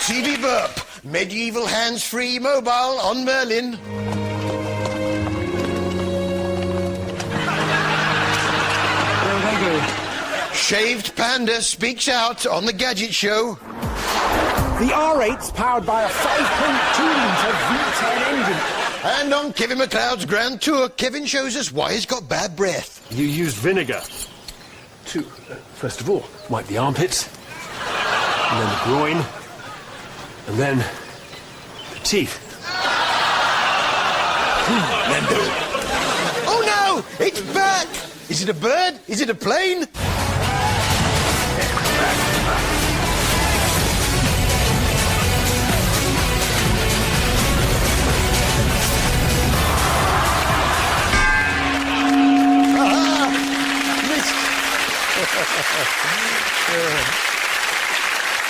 TV Burp. Medieval hands-free mobile on Merlin. Where are they going? Shaved Panda speaks out on the Gadget Show. The R8's powered by a 5.2-litre V10 engine. And on Kevin McLeod's Grand Tour, Kevin shows us why he's got bad breath. You used vinegar to, first of all, wipe the armpits, and then the groin, and then the teeth. Oh no! It's back! Is it a bird? Is it a plane?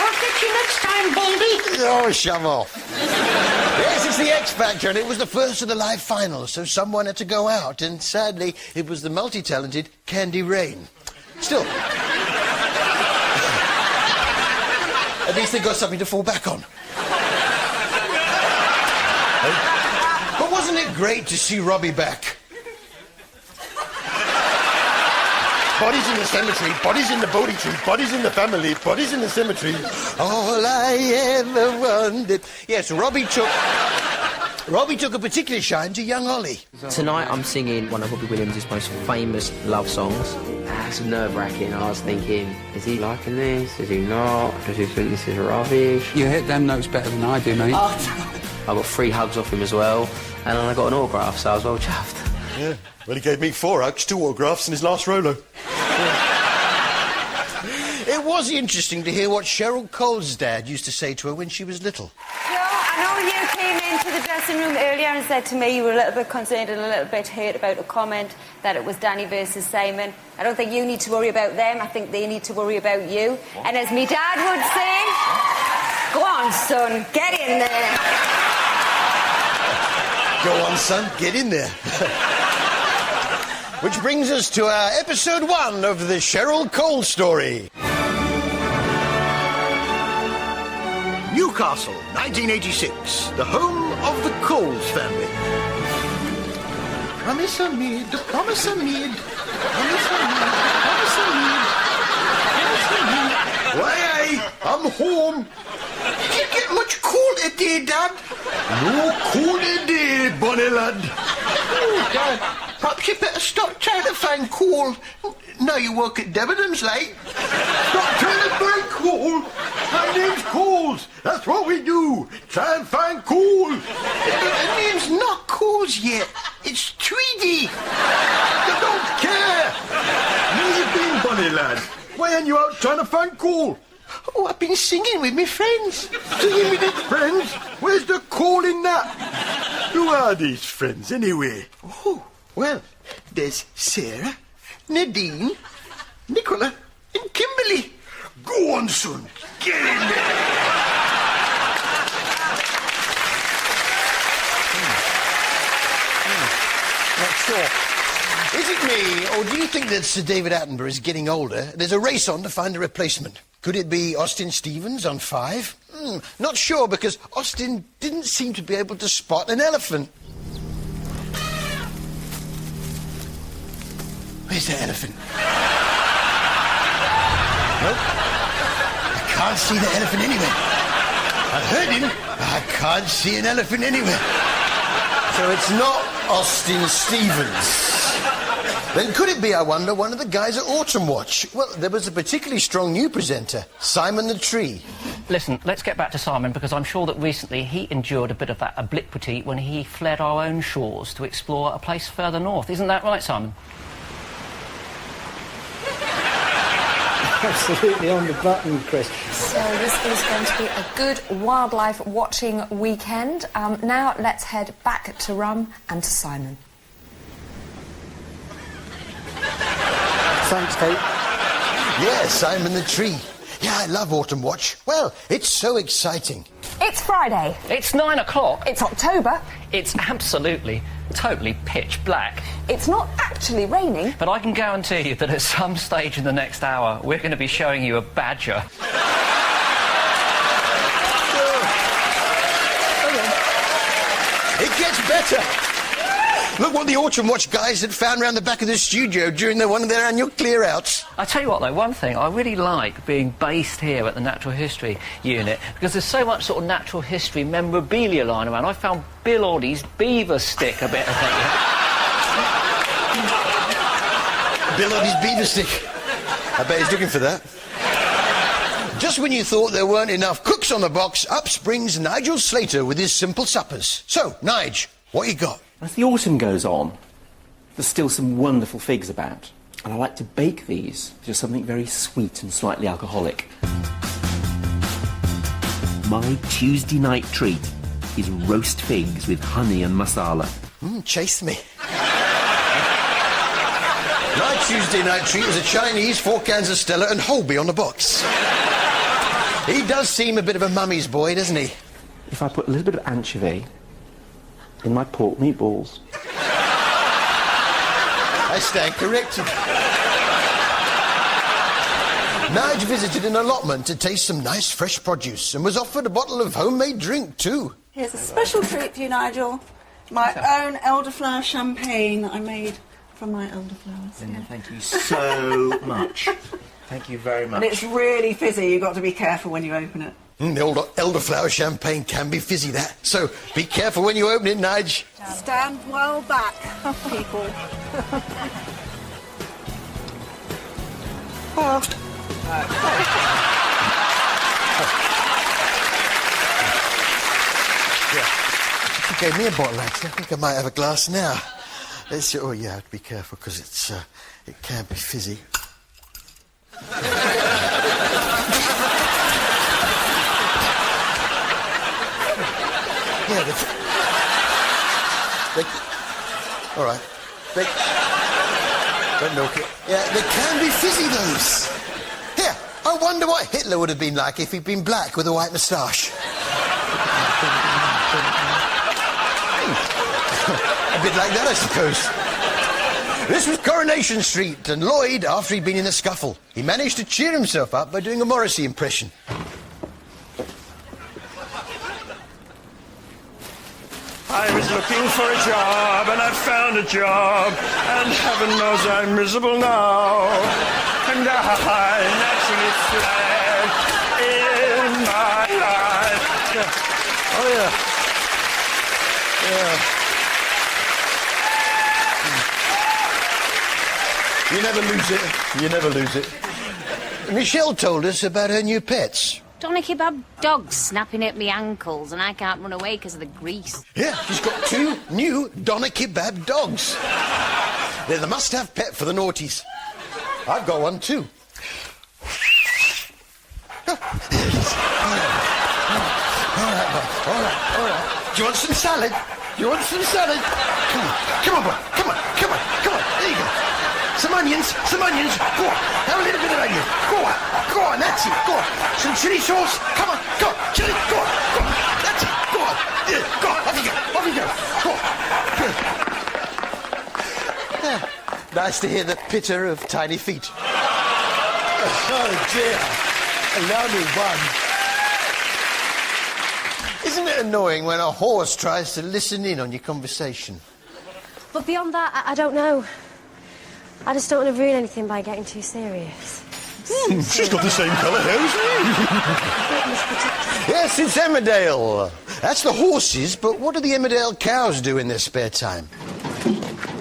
I'll get you next time, baby. Oh, shove off. Yes, it's the X Factor, and it was the first of the live finals, so someone had to go out, and sadly, it was the multi-talented Candy Rain. Still. At least they got something to fall back on. But wasn't it great to see Robbie back? Bodies in the cemetery, bodies in the Bodhi tree, bodies in the family, bodies in the cemetery. All I ever wanted. Yes, Robbie took a particular shine to young Ollie. Tonight I'm singing one of Robbie Williams' most famous love songs. That's nerve-wracking. I was thinking, is he liking this? Is he not? Does he think this is rubbish? You hit them notes better than I do, mate. I got 3 hugs off him as well, and then I got an autograph, so I was well chuffed. Yeah, well, he gave me 4 hugs, 2 autographs in his last Rolo. It was interesting to hear what Cheryl Cole's dad used to say to her when she was little. Joe, I know you came into the dressing room earlier and said to me you were a little bit concerned and a little bit hurt about a comment that it was Danny versus Simon. I don't think you need to worry about them. I think they need to worry about you. What? And as me dad would say, go on, son, get in there. Go on, son, get in there. Which brings us to our episode 1 of the Cheryl Cole story. Newcastle, 1986, the home of the Coles family. Promise I made, the promise I made, promise I made, promise I made, promise I made. Why, I'm home. Did you get much coal today, Dad? No coal today, bonny lad. Oh, Dad, perhaps you better stop trying to find coal. Now you work at Debenhams, like. Stop trying to find coal. My name's Coles. That's what we do. Try and find coal. The name's not Coles yet. It's Tweedy. You don't care. Where you been, bunny lad? Why aren't you out trying to find coal? Oh, I've been singing with my friends. Singing with his friends? Where's the coal in that? Who are these friends, anyway? Oh, well, there's Sarah, Nadine, Nicola, and Kimberly. Go on, son. Get in there. Not sure. Is it me, or do you think that Sir David Attenborough is getting older? There's a race on to find a replacement. Could it be Austin Stevens on 5? Not sure, because Austin didn't seem to be able to spot an elephant. Where's the elephant? Nope. I can't see the elephant anywhere. I heard him. I can't see an elephant anywhere. So it's not Austin Stevens. Then could it be, I wonder, one of the guys at Autumn Watch? Well, there was a particularly strong new presenter, Simon the Tree. Listen, let's get back to Simon, because I'm sure that recently he endured a bit of that obliquity when he fled our own shores to explore a place further north. Isn't that right, Simon? Absolutely on the button, Chris. So this is going to be a good wildlife watching weekend. Now let's head back to Rum and to Simon. Thanks, Kate. Yeah, Simon the Tree. Yeah, I love Autumn Watch. Well, it's so exciting. It's Friday. It's 9 o'clock. It's October. It's absolutely, totally pitch black. It's not actually raining. But I can guarantee you that at some stage in the next hour, we're going to be showing you a badger. better. Look what the Autumn Watch guys had found around the back of the studio during one of their annual clear-outs. I tell you what, though, one thing, I really like being based here at the Natural History Unit because there's so much sort of natural history memorabilia lying around. I found Bill Oddie's beaver stick a bit of it. Bill Oddie's beaver stick. I bet he's looking for that. Just when you thought there weren't enough cooks on the box, up springs Nigel Slater with his simple suppers. So, Nige, what you got? As the autumn goes on, there's still some wonderful figs about. And I like to bake these with just something very sweet and slightly alcoholic. My Tuesday night treat is roast figs with honey and masala. Chase me. My Tuesday night treat was a Chinese, 4 cans of Stella and Holby on the box. He does seem a bit of a mummy's boy, doesn't he? If I put a little bit of anchovy in my pork meatballs. I stand corrected. Nige visited an allotment to taste some nice fresh produce and was offered a bottle of homemade drink too. Here's a special treat for you, Nigel. My own elderflower champagne I made from my elderflowers. Linda, thank you so much. Thank you very much. And it's really fizzy. You've got to be careful when you open it. The old elderflower champagne can be fizzy, that. So be careful when you open it, Nige. Stand well back, people. She gave me a bottle, actually. I think I might have a glass now. Let's see. Oh, yeah, I have to be careful because it can be fizzy. Yeah, all right. Don't milk it. Yeah, they can be fizzy, those. Here, I wonder what Hitler would have been like if he'd been black with a white moustache. A bit like that, I suppose. This was Coronation Street, and Lloyd, after he'd been in a scuffle, he managed to cheer himself up by doing a Morrissey impression. I was looking for a job, and I found a job, and heaven knows I'm miserable now. And I naturally fled in my life. Oh, yeah. Yeah. You never lose it. You never lose it. Michelle told us about her new pets. Doner kebab dogs snapping at me ankles and I can't run away because of the grease. Yeah, she's got 2 new doner kebab dogs. They're the must-have pet for the naughties. I've got one too. All right. Do you want some salad? Do you want some salad? Come on, boy. Come on. There you go. Some onions. Go on. Have a little bit of onion. Go on. That's it. Go on. Some chili sauce. Come on. Go on. Chili. Go on. That's it. Go on. Yeah. Go on. Off you go. Go on. Yeah. Nice to hear the pitter of tiny feet. Oh, dear. Allow me one. Isn't it annoying when a horse tries to listen in on your conversation? But beyond that, I don't know. I just don't want to ruin anything by getting too serious. She's got the same colour hair as me. Yes, it's Emmerdale. That's the horses, but what do the Emmerdale cows do in their spare time?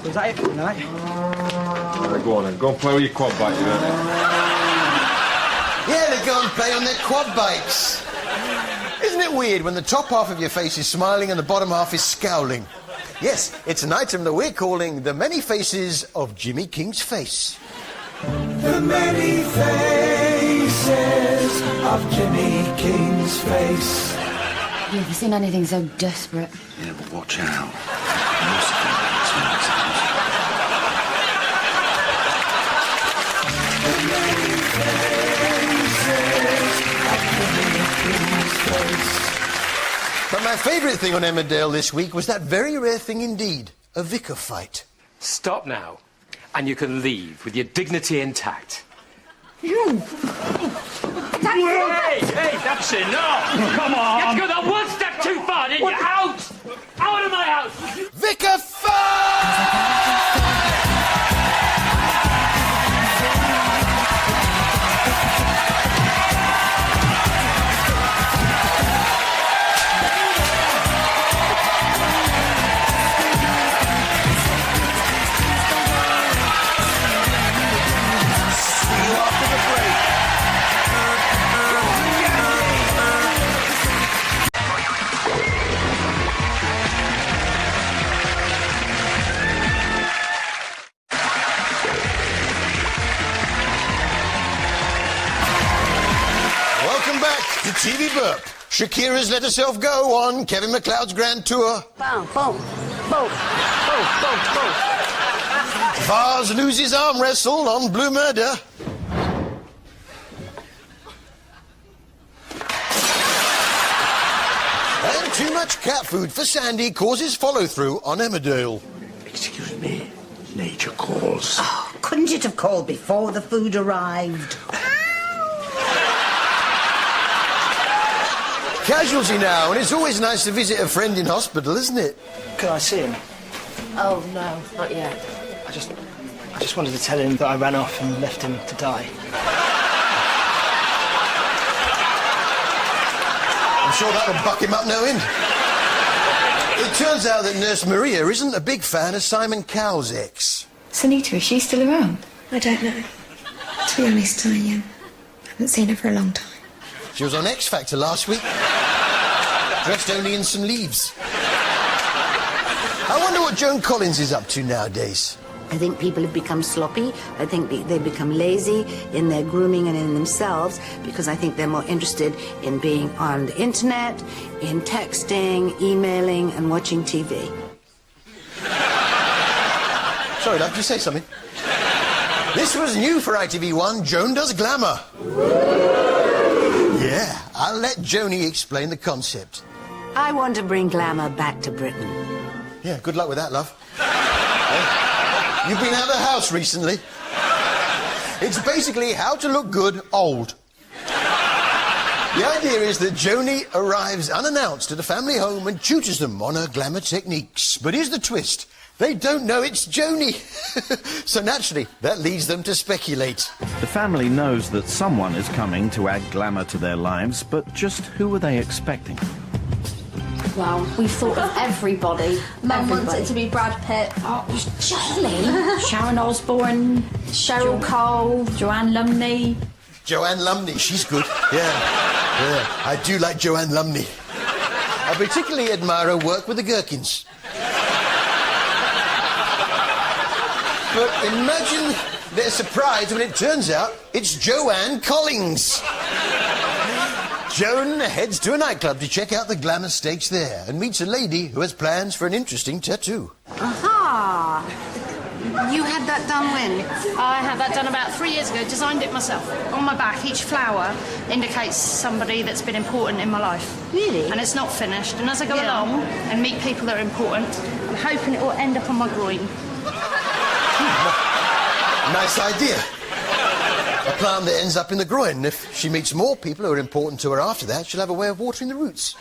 Was that it for tonight? Go on then. Go and play with your quad bike, Yeah, they go and play on their quad bikes. Isn't it weird when the top half of your face is smiling and the bottom half is scowling? Yes, it's an item that we're calling The Many Faces of Jimmy King's Face. The many faces of Jimmy King's face. Have you ever seen anything so desperate? Yeah, but watch out. The many faces of Jimmy King's face. But my favourite thing on Emmerdale this week was that very rare thing indeed, a vicar fight. Stop now, and you can leave with your dignity intact. Daddy, Hey, that's enough! Come on! Let's go that one step too far, didn't you? Out! Out of my house! Vicar Welcome back to TV Burp. Shakira's let herself go on Kevin McLeod's grand tour. Boom, boom, boom, boom, boom, boom. Vaz loses arm wrestle on Blue Murder. And too much cat food for Sandy causes follow-through on Emmerdale. Excuse me, nature calls. Oh, couldn't you have called before the food arrived? Casualty now, and it's always nice to visit a friend in hospital, isn't it? Can I see him? Oh, no, not yet. I just wanted to tell him that I ran off and left him to die. I'm sure that'll buck him up no end. It turns out that Nurse Maria isn't a big fan of Simon Cowell's ex. Sunita, is she still around? I don't know. To be honest, I haven't seen her for a long time. She was on X Factor last week, dressed only in some leaves. I wonder what Joan Collins is up to nowadays. I think people have become sloppy. I think they become lazy in their grooming and in themselves because I think they're more interested in being on the internet, in texting, emailing, and watching TV. Sorry, love, did you say something? This was new for ITV1. Joan does glamour. Yeah, I'll let Joni explain the concept. I want to bring glamour back to Britain. Yeah, good luck with that, love. Hey, you've been out of the house recently. It's basically how to look good old. The idea is that Joni arrives unannounced at a family home and tutors them on her glamour techniques. But here's the twist. They don't know it's Joni. So naturally, that leads them to speculate. The family knows that someone is coming to add glamour to their lives, but just who are they expecting? Well, we've thought of everybody. Mum wants it to be Brad Pitt. Oh, Charlie. Sharon Osbourne, Cheryl Cole, Joanne Lumley. Joanne Lumley, she's good. Yeah, I do like Joanne Lumley. I particularly admire her work with the Gherkins. But imagine their surprise when it turns out it's Joanne Collins. Joan heads to a nightclub to check out the glamour stakes there and meets a lady who has plans for an interesting tattoo. Aha! You had that done when? I had that done about 3 years ago. Designed it myself. On my back, each flower indicates somebody that's been important in my life. Really? And it's not finished. And as I go along and meet people that are important, I'm hoping it will end up on my groin. Nice idea. A plant that ends up in the groin. If she meets more people who are important to her after that, she'll have a way of watering the roots.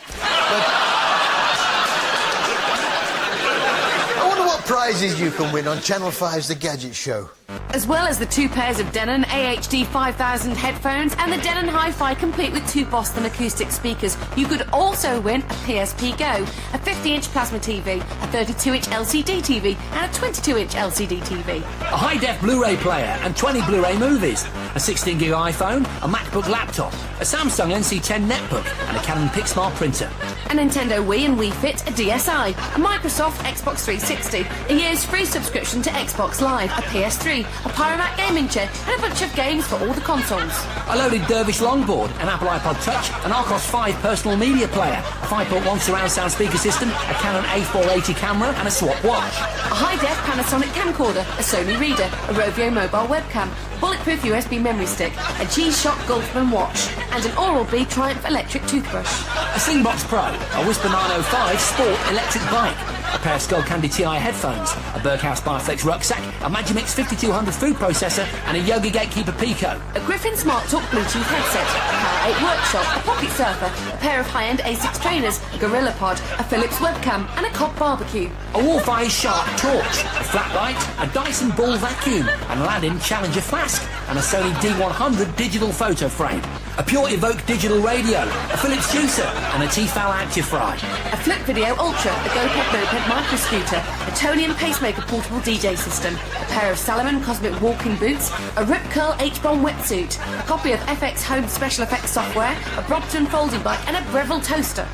I wonder what prizes you can win on Channel 5's The Gadget Show. As well as the 2 pairs of Denon AHD 5000 headphones and the Denon Hi-Fi complete with 2 Boston acoustic speakers, you could also win a PSP Go, a 50-inch plasma TV, a 32-inch LCD TV and a 22-inch LCD TV. A high-def Blu-ray player and 20 Blu-ray movies, a 16-gig iPhone, a MacBook laptop, a Samsung NC10 netbook and a Canon PixSmart printer. A Nintendo Wii and Wii Fit, a DSi, a Microsoft Xbox 360, a year's free subscription to Xbox Live, a PS3, a Pyromac gaming chair and a bunch of games for all the consoles. A loaded Dervish longboard, an Apple iPod Touch, an Arcos 5 personal media player, a 5.1 surround sound speaker system, a Canon A480 camera and a Swap watch. A high-def Panasonic camcorder, a Sony reader, a Rovio mobile webcam, bulletproof USB memory stick, a G-Shock Goldsman watch and an Oral-B Triumph electric toothbrush. A Slingbox Pro, a Whisper 905 sport electric bike, a pair of Skull Candy TI headphones, a Berghaus Barflex rucksack, a Magimix 5200 food processor, and a Yoga Gatekeeper Pico. A Griffin Smart Talk Bluetooth headset, a Power 8 workshop, a Pocket Surfer, a pair of high-end ASICS trainers, a Gorilla Pod, a Philips webcam, and a Cobb barbecue. A Warfire Sharp torch, a flat light, a Dyson Ball vacuum, an Aladdin Challenger flask, and a Sony D100 digital photo frame. A Pure Evoke digital radio, a Philips juicer, and a Tefal ActiFry. A Flip Video Ultra, a GoPed Moped micro scooter, a Tony and Pacemaker portable DJ system, a pair of Salomon Cosmic walking boots, a Rip Curl H-Bomb wetsuit, a copy of FX Home special effects software, a Brompton folding bike, and a Breville toaster.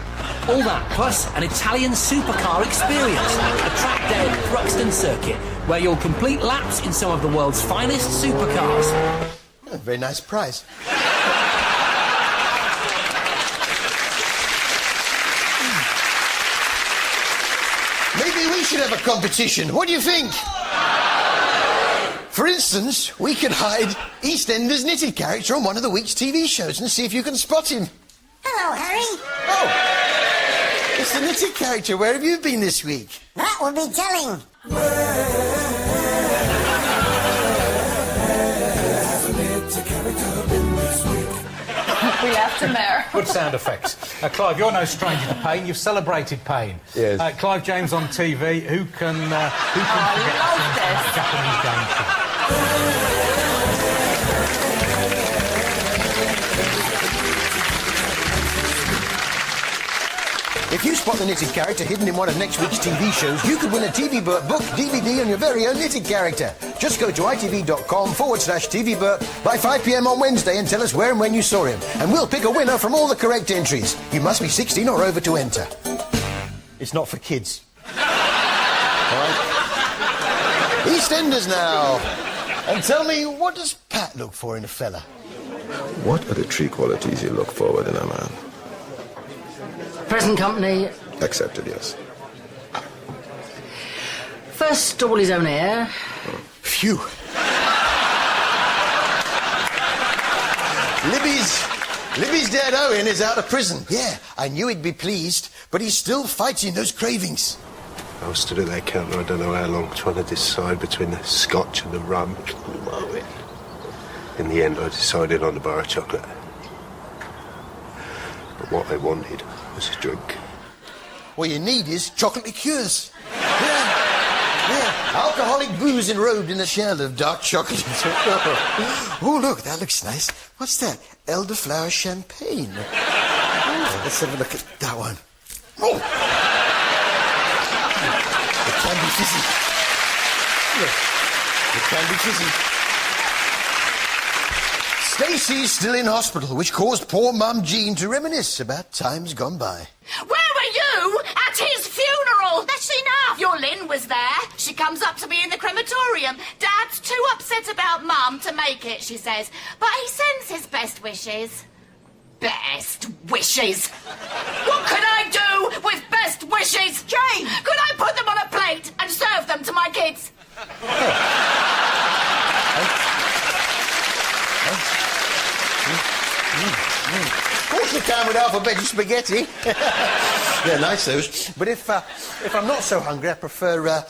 All that plus an Italian supercar experience, a track day at Thruxton Circuit, where you'll complete laps in some of the world's finest supercars. Oh, very nice prize. Maybe we should have a competition. What do you think? For instance, we could hide EastEnders' knitted character on one of the week's TV shows and see if you can spot him. Hello, Harry. Oh, it's the knitted character. Where have you been this week? That would be telling. We left him there. Good sound effects. Clive, you're no stranger to pain. You've celebrated pain. Yes. Clive James on TV. Who can forget the Japanese game show? If you spot the knitted character hidden in one of next week's TV shows, you could win a TV Burp book, DVD, and your very own knitted character. Just go to itv.com/TV Burp by 5 p.m. on Wednesday and tell us where and when you saw him. And we'll pick a winner from all the correct entries. You must be 16 or over to enter. It's not for kids. All right? EastEnders now. And tell me, what does Pat look for in a fella? What are the three qualities you look for in a man? Present company. Accepted, yes. First, double his own hair. Phew. Libby's dad Owen is out of prison. Yeah, I knew he'd be pleased, but he's still fighting those cravings. I was stood at that counter I don't know how long trying to decide between the scotch and the rum. In the end, I decided on the bar of chocolate. But what I wanted was a drink. What you need is chocolate liqueurs. Yeah. Alcoholic booze enrobed in a shell of dark chocolate. Oh, look, that looks nice. What's that? Elderflower champagne. Oh, let's have a look at that one. Oh! It can be fizzy. Yeah. It can be fizzy. Stacy's still in hospital, which caused poor Mum Jean to reminisce about times gone by. Where were you at his funeral? That's enough. Your Lynn was there. She comes up to me in the crematorium. Dad's too upset about Mum to make it, she says. But he sends his best wishes. Best wishes. What could I do with best wishes? Jane! Could I put them on a plate and serve them to my kids? Of course you can with alphabetic spaghetti. They're nice, those. But if I'm not so hungry, I prefer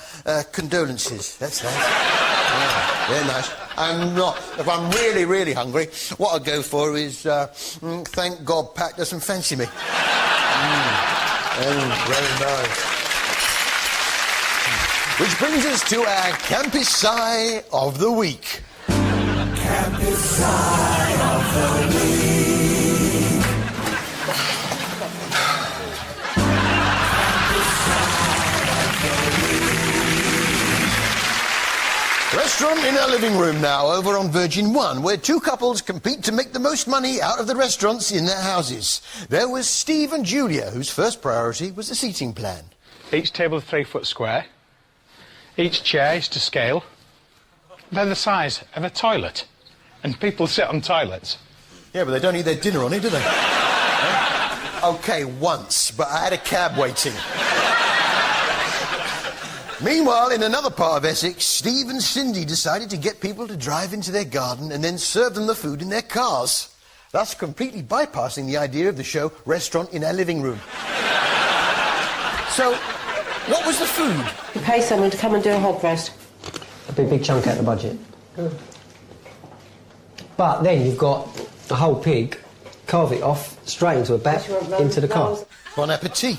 condolences. That's nice. Yeah, they're nice. If I'm really, really hungry, what I go for is, thank God Pat doesn't fancy me. Very nice. Which brings us to our Campus Sigh of the Week. Campus Sigh of the Week. Restaurant in our living room now, over on Virgin 1, where two couples compete to make the most money out of the restaurants in their houses. There was Steve and Julia, whose first priority was the seating plan. Each table is 3 foot square. Each chair is to scale. They're the size of a toilet. And people sit on toilets. Yeah, but they don't eat their dinner on it, do they? OK, once, but I had a cab waiting. Meanwhile, in another part of Essex, Steve and Cindy decided to get people to drive into their garden and then serve them the food in their cars, thus completely bypassing the idea of the show Restaurant in Our Living Room. So, What was the food? You pay someone to come and do a hog roast. A big chunk out of the budget. But then you've got a whole pig, carve it off, straight into a bat, into the car. Bon appetit.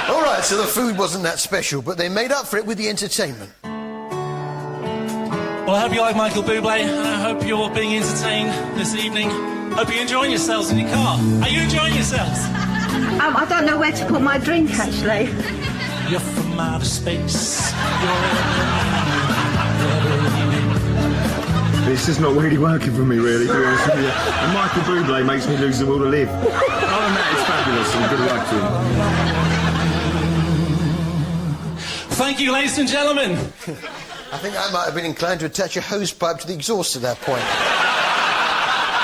All right, so the food wasn't that special, but they made up for it with the entertainment. Well, I hope you like Michael Bublé, and I hope you're being entertained this evening. Hope you're enjoying yourselves in your car. Are you enjoying yourselves? I don't know where to put my drink, actually. You're from outer space. This is not really working for me, really, to be honest with you. And Michael Bublé makes me lose the will to live. Other than that, it's fabulous, and good luck to him. Thank you, ladies and gentlemen. I think I might have been inclined to attach a hose pipe to the exhaust at that point.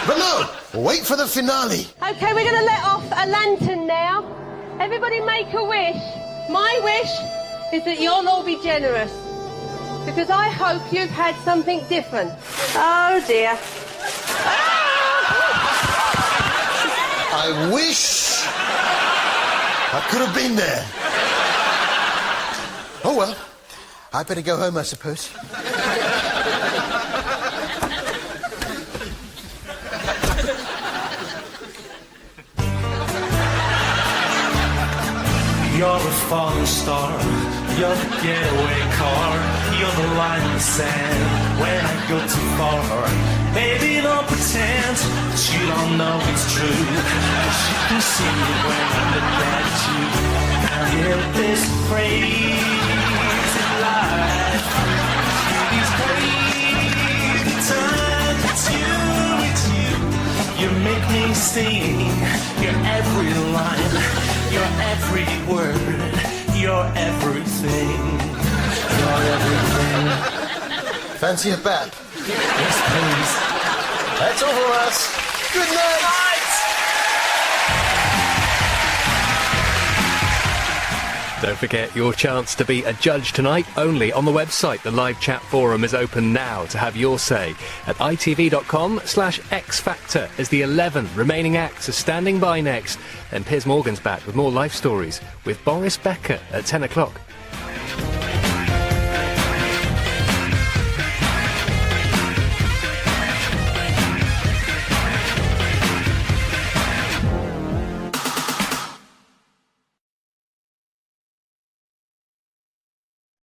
But no, wait for the finale. OK, we're going to let off a lantern now. Everybody make a wish. My wish is that you'll all be generous. Because I hope you've had something different. Oh, dear. I wish I could have been there. Oh, well, I better go home, I suppose. You're a falling star, you're the getaway car, you're the line in the sand when I go too far. Baby, don't pretend that you don't know it's true, 'cause you can see it when I look at you. And in this crazy life, these crazy times, it's you, you make me sing your every line, your every word, your everything, your everything. Fancy a bat? Yes, please. That's all for us. Good night. Don't forget your chance to be a judge tonight, only on the website. The live chat forum is open now to have your say at itv.com/xfactor as the 11 remaining acts are standing by next. And Piers Morgan's back with more life stories with Boris Becker at 10 o'clock.